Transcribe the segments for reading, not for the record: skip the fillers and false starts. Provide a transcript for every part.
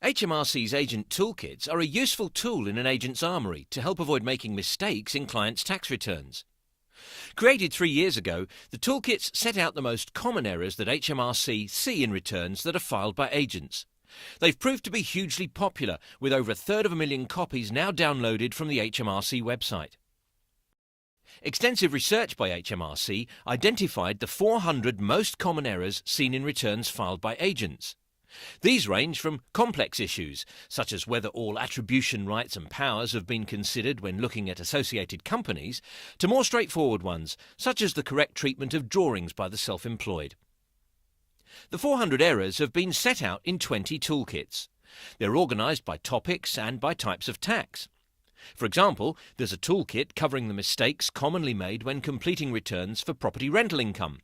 HMRC's agent toolkits are a useful tool in an agent's armoury to help avoid making mistakes in clients' tax returns. Created 3 years ago, the toolkits set out the most common errors that HMRC see in returns that are filed by agents. They've proved to be hugely popular, with over 250,000 copies now downloaded from the HMRC website. Extensive research by HMRC identified the 400 most common errors seen in returns filed by agents. These range from complex issues, such as whether all attribution rights and powers have been considered when looking at associated companies, to more straightforward ones, such as the correct treatment of drawings by the self-employed. The 400 errors have been set out in 20 toolkits. They're organised by topics and by types of tax. For example, there's a toolkit covering the mistakes commonly made when completing returns for property rental income,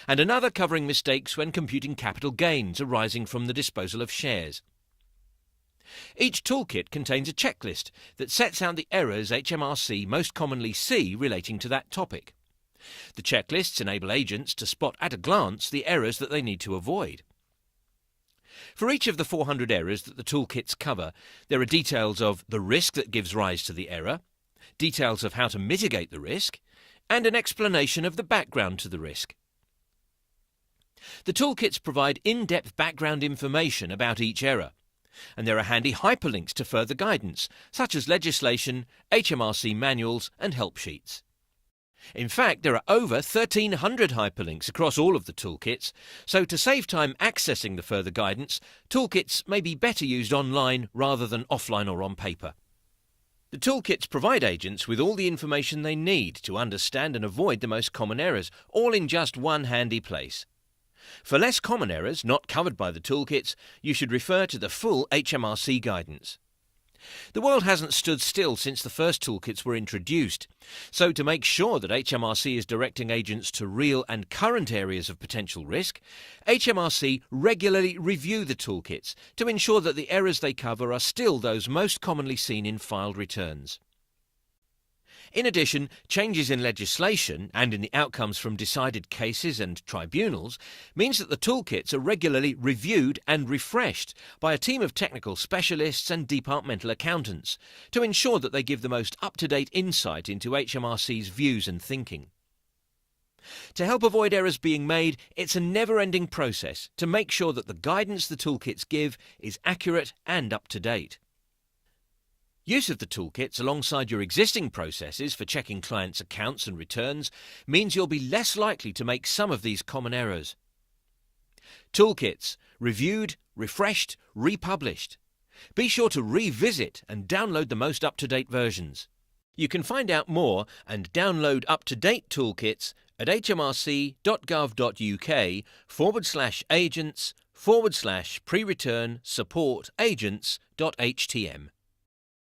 and another covering mistakes when computing capital gains arising from the disposal of shares. Each toolkit contains a checklist that sets out the errors HMRC most commonly see relating to that topic. The checklists enable agents to spot at a glance the errors that they need to avoid. For each of the 400 errors that the toolkits cover, there are details of the risk that gives rise to the error, details of how to mitigate the risk, and an explanation of the background to the risk. The toolkits provide in-depth background information about each error, and there are handy hyperlinks to further guidance, such as legislation, HMRC manuals and help sheets. In fact, there are over 1,300 hyperlinks across all of the toolkits, so to save time accessing the further guidance, toolkits may be better used online rather than offline or on paper. The toolkits provide agents with all the information they need to understand and avoid the most common errors, all in just one handy place. For less common errors not covered by the toolkits, you should refer to the full HMRC guidance. The world hasn't stood still since the first toolkits were introduced, so to make sure that HMRC is directing agents to real and current areas of potential risk, HMRC regularly review the toolkits to ensure that the errors they cover are still those most commonly seen in filed returns. In addition, changes in legislation and in the outcomes from decided cases and tribunals means that the toolkits are regularly reviewed and refreshed by a team of technical specialists and departmental accountants to ensure that they give the most up-to-date insight into HMRC's views and thinking. To help avoid errors being made, it's a never-ending process to make sure that the guidance the toolkits give is accurate and up-to-date. Use of the toolkits alongside your existing processes for checking clients' accounts and returns means you'll be less likely to make some of these common errors. Toolkits, reviewed, refreshed, republished. Be sure to revisit and download the most up-to-date versions. You can find out more and download up-to-date toolkits at hmrc.gov.uk/agents/pre-return support agents.htm.